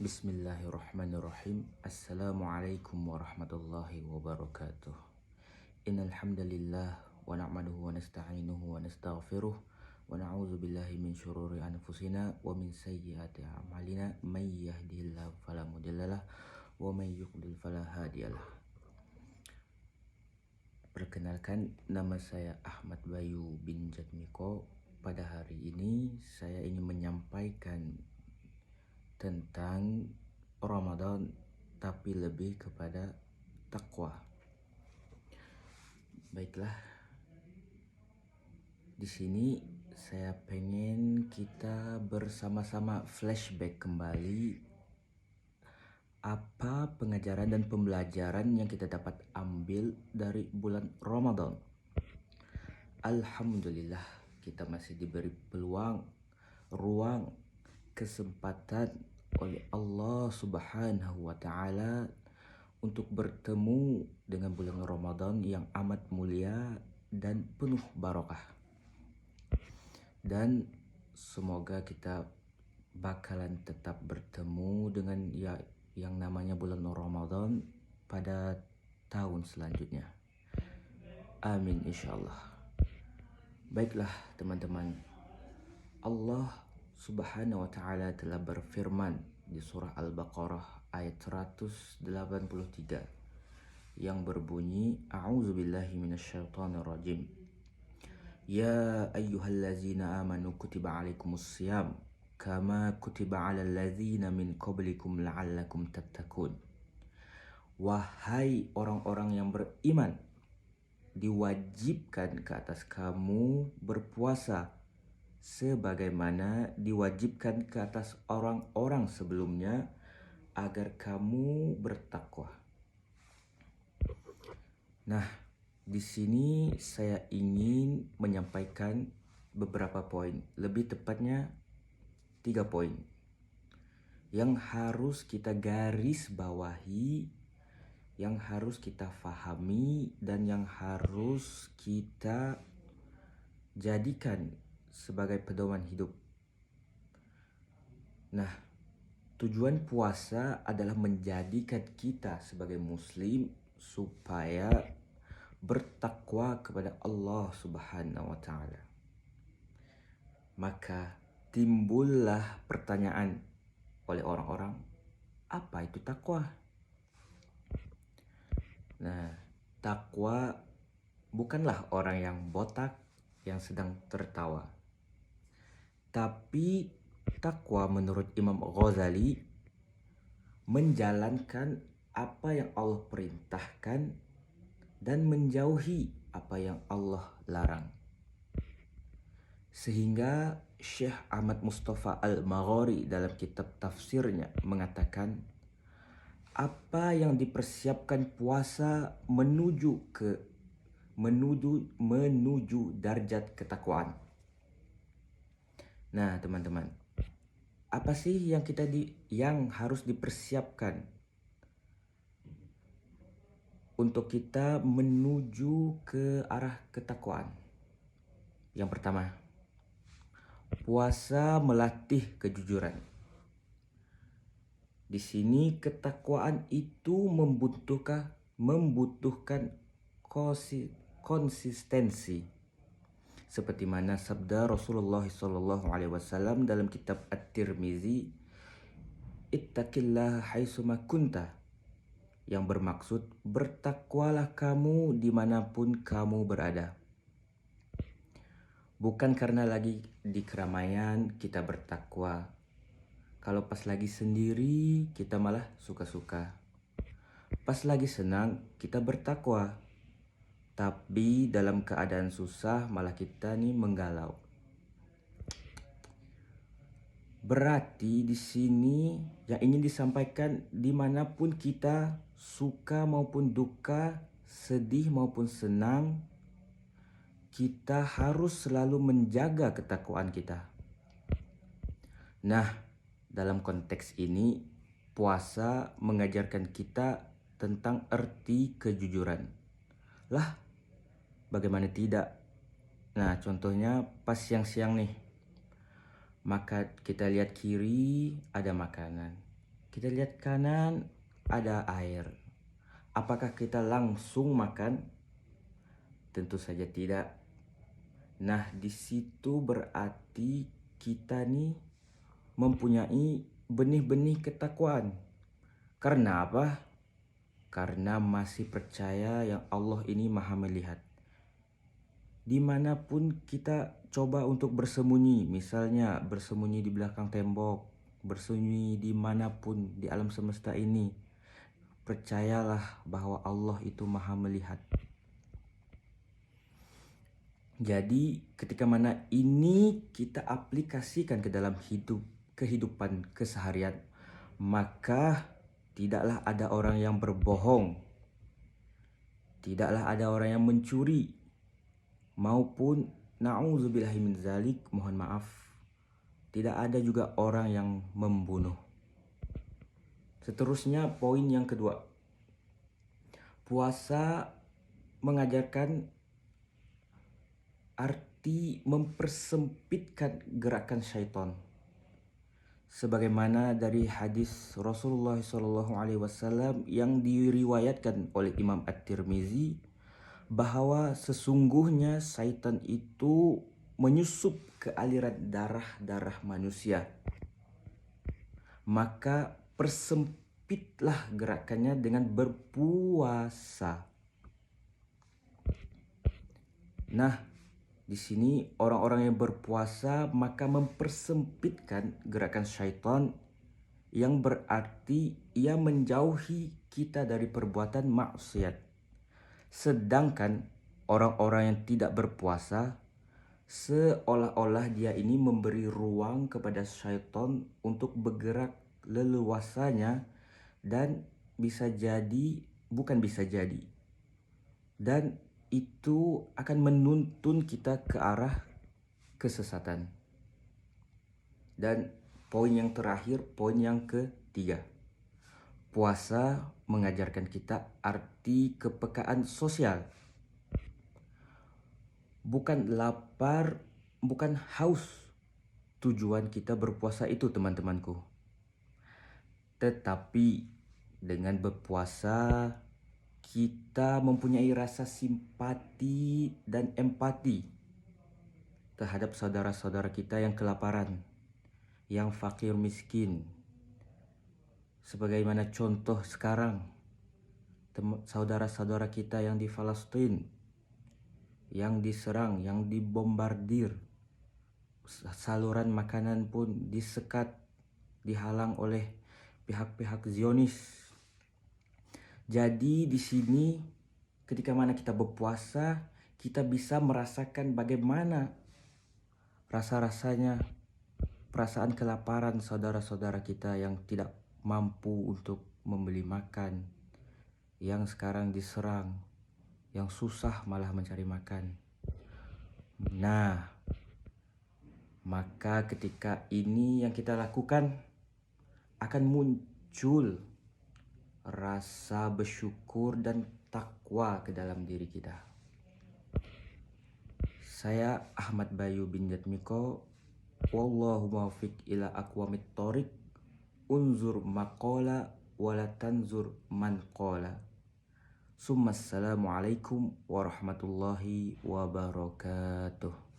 Bismillahirrahmanirrahim. Assalamualaikum warahmatullahi wabarakatuh. Innal hamdalillah wa na'maduhu wa nasta'inuhu wa nastaghfiruh wa na'udzu billahi min syururi anfusina wa min sayyiati a'malina may yahdihillahu fala mudhillalah wa may yudlil fala hadiyalah. Perkenalkan, nama saya Ahmad Bayu bin Jatmiko. Pada hari ini saya ingin menyampaikan tentang Ramadan, tapi lebih kepada takwa. Baiklah, di sini saya pengen kita bersama-sama flashback kembali apa pengajaran dan pembelajaran yang kita dapat ambil dari bulan Ramadan. Alhamdulillah, kita masih diberi peluang, ruang, kesempatan oleh Allah Subhanahu wa Ta'ala untuk bertemu dengan bulan Ramadan yang amat mulia dan penuh barokah. Dan semoga kita bakalan tetap bertemu dengan yang namanya bulan Ramadan pada tahun selanjutnya. Amin insyaallah. Baiklah teman-teman, Allah Subhanahu wa Ta'ala telah berfirman di surah Al-Baqarah ayat 183 yang berbunyi, A'udzubillahi minasyaitonir rajim. Ya ayyuhallazina amanu kutiba alaikumussyam kama kutiba alal ladzina min qablikum la'allakum tattaqun. Wahai orang-orang yang beriman, diwajibkan ke atas kamu berpuasa sebagaimana diwajibkan ke atas orang-orang sebelumnya agar kamu bertakwa. Nah, di sini saya ingin menyampaikan beberapa poin, lebih tepatnya 3 poin yang harus kita garis bawahi, yang harus kita fahami, dan yang harus kita jadikan sebagai pedoman hidup. Nah, tujuan puasa adalah menjadikan kita sebagai muslim supaya bertakwa kepada Allah Subhanahu wa Ta'ala. Maka timbullah pertanyaan oleh orang-orang, apa itu takwa? Nah, takwa bukanlah orang yang botak yang sedang tertawa. Tapi takwa menurut Imam Ghazali menjalankan apa yang Allah perintahkan dan menjauhi apa yang Allah larang. Sehingga Syekh Ahmad Mustafa Al-Maghari dalam kitab tafsirnya mengatakan, apa yang dipersiapkan puasa menuju darjat ketakwaan. Nah, teman-teman, apa sih yang harus dipersiapkan untuk kita menuju ke arah ketakwaan? Yang pertama, puasa melatih kejujuran. Di sini ketakwaan itu membutuhkan konsistensi. Seperti mana sabda Rasulullah SAW dalam kitab At-Tirmizi, Ittaqillaha haitsuma kunta, yang bermaksud bertakwalah kamu dimanapun kamu berada. Bukan karena lagi di keramaian kita bertakwa. Kalau pas lagi sendiri kita malah suka-suka. Pas lagi senang kita bertakwa. Tapi dalam keadaan susah malah kita menggalau. Berarti di sini yang ingin disampaikan, dimanapun kita, suka maupun duka, sedih maupun senang, kita harus selalu menjaga ketakwaan kita. Nah, dalam konteks ini, puasa mengajarkan kita tentang arti kejujuran. Lah, bagaimana tidak? Nah, contohnya pas siang-siang nih. Maka kita lihat kiri ada makanan. Kita lihat kanan, ada air. Apakah kita langsung makan? Tentu saja tidak. Nah, di situ berarti kita nih mempunyai benih-benih ketakwaan. Karena apa? Karena masih percaya yang Allah ini maha melihat. Dimanapun kita coba untuk bersembunyi, misalnya bersembunyi di belakang tembok, bersembunyi dimanapun di alam semesta ini, percayalah bahwa Allah itu maha melihat. Jadi ketika mana ini kita aplikasikan ke dalam kehidupan keseharian, maka tidaklah ada orang yang berbohong, tidaklah ada orang yang mencuri, maupun na'udzubillahi min zalik, mohon maaf, tidak ada juga orang yang membunuh. Seterusnya poin yang kedua. Puasa mengajarkan arti mempersempitkan gerakan syaitan. Sebagaimana dari hadis Rasulullah SAW yang diriwayatkan oleh Imam At-Tirmizi, bahwa sesungguhnya syaitan itu menyusup ke aliran darah manusia. Maka persempitlah gerakannya dengan berpuasa. Nah, di sini orang-orang yang berpuasa maka mempersempitkan gerakan syaitan, yang berarti ia menjauhi kita dari perbuatan maksiat. Sedangkan orang-orang yang tidak berpuasa seolah-olah dia ini memberi ruang kepada syaitan untuk bergerak leluasanya, dan bukan bisa jadi, dan itu akan menuntun kita ke arah kesesatan. Dan poin yang terakhir, poin yang ketiga. Puasa mengajarkan kita arti kepekaan sosial. Bukan lapar, bukan haus tujuan kita berpuasa itu, teman-temanku. Tetapi dengan berpuasa kita mempunyai rasa simpati dan empati terhadap saudara-saudara kita yang kelaparan, yang fakir miskin. Sebagaimana contoh sekarang, saudara-saudara kita yang di Palestina, yang diserang, yang dibombardir, saluran makanan pun disekat, dihalang oleh pihak-pihak Zionis. Jadi di sini ketika mana kita berpuasa, kita bisa merasakan bagaimana rasa-rasanya perasaan kelaparan saudara-saudara kita yang tidak mampu untuk membeli makan, yang sekarang diserang, yang susah malah mencari makan. Nah, maka ketika ini yang kita lakukan akan muncul rasa bersyukur dan takwa ke dalam diri kita. Saya Ahmad Bayu bin Jatmiko, wallahu muwaffiq ila aqwamit thoriq, unzur maqala wala tanzur man qala. Assalamualaikum warahmatullahi wabarakatuh.